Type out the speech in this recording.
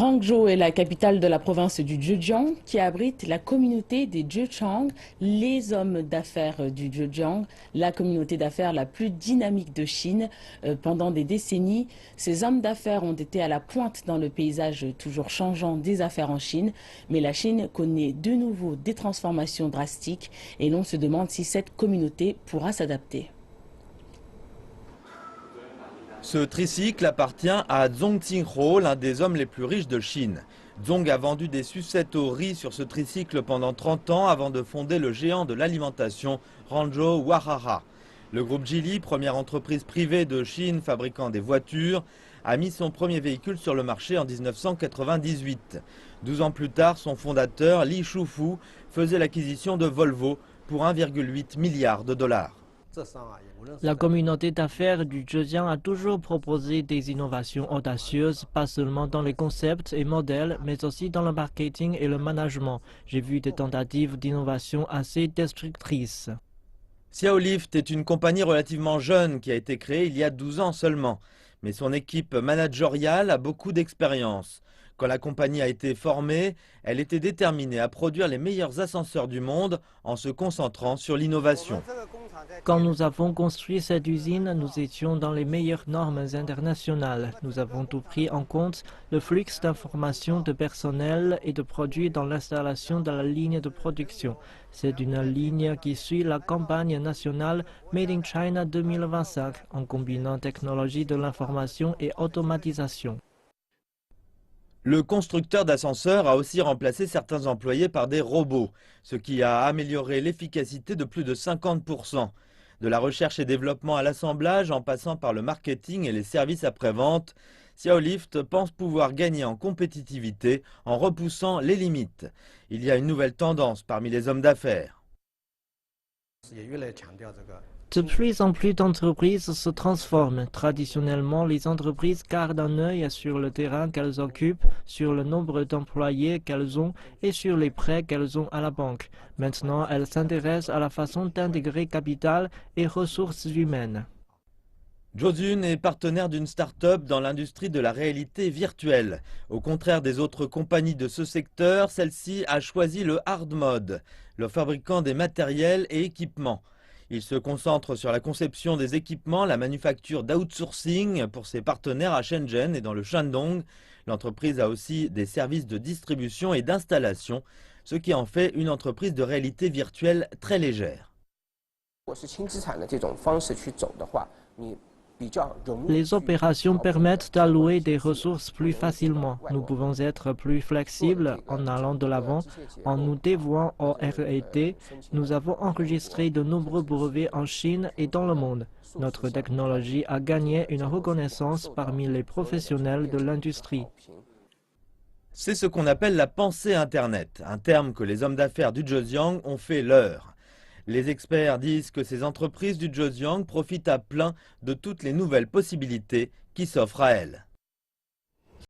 Hangzhou est la capitale de la province du Zhejiang qui abrite la communauté des Zhejiang, les hommes d'affaires du Zhejiang, la communauté d'affaires la plus dynamique de Chine. Pendant des décennies, ces hommes d'affaires ont été à la pointe dans le paysage toujours changeant des affaires en Chine, mais la Chine connaît de nouveau des transformations drastiques et l'on se demande si cette communauté pourra s'adapter. Ce tricycle appartient à Zhong Qinghuo, l'un des hommes les plus riches de Chine. Zhong a vendu des sucettes au riz sur ce tricycle pendant 30 ans avant de fonder le géant de l'alimentation Hangzhou Huarara. Le groupe Geely, première entreprise privée de Chine fabriquant des voitures, a mis son premier véhicule sur le marché en 1998. 12 ans plus tard, son fondateur, Li Shufu, faisait l'acquisition de Volvo pour 1,8 milliard de dollars. La communauté d'affaires du Zhejiang a toujours proposé des innovations audacieuses, pas seulement dans les concepts et modèles, mais aussi dans le marketing et le management. J'ai vu des tentatives d'innovation assez destructrices. Xiaolift est une compagnie relativement jeune qui a été créée il y a 12 ans seulement. Mais son équipe managériale a beaucoup d'expérience. Quand la compagnie a été formée, elle était déterminée à produire les meilleurs ascenseurs du monde en se concentrant sur l'innovation. Quand nous avons construit cette usine, nous étions dans les meilleures normes internationales. Nous avons tout pris en compte, le flux d'informations de personnel et de produits dans l'installation de la ligne de production. C'est une ligne qui suit la campagne nationale Made in China 2025 en combinant technologie de l'information et automatisation. Le constructeur d'ascenseurs a aussi remplacé certains employés par des robots, ce qui a amélioré l'efficacité de plus de 50%. De la recherche et développement à l'assemblage, en passant par le marketing et les services après-vente, Xiaolift pense pouvoir gagner en compétitivité en repoussant les limites. Il y a une nouvelle tendance parmi les hommes d'affaires. De plus en plus d'entreprises se transforment. Traditionnellement, les entreprises gardent un œil sur le terrain qu'elles occupent, sur le nombre d'employés qu'elles ont et sur les prêts qu'elles ont à la banque. Maintenant, elles s'intéressent à la façon d'intégrer capital et ressources humaines. Zhozun est partenaire d'une start-up dans l'industrie de la réalité virtuelle. Au contraire des autres compagnies de ce secteur, celle-ci a choisi le hard mode, le fabricant des matériels et équipements. Il se concentre sur la conception des équipements, la manufacture d'outsourcing pour ses partenaires à Shenzhen et dans le Shandong. L'entreprise a aussi des services de distribution et d'installation, ce qui en fait une entreprise de réalité virtuelle très légère. Les opérations permettent d'allouer des ressources plus facilement. Nous pouvons être plus flexibles en allant de l'avant, en nous dévouant au R&D. Nous avons enregistré de nombreux brevets en Chine et dans le monde. Notre technologie a gagné une reconnaissance parmi les professionnels de l'industrie. C'est ce qu'on appelle la pensée Internet, un terme que les hommes d'affaires du Zhejiang ont fait leur. Les experts disent que ces entreprises du Zhejiang profitent à plein de toutes les nouvelles possibilités qui s'offrent à elles.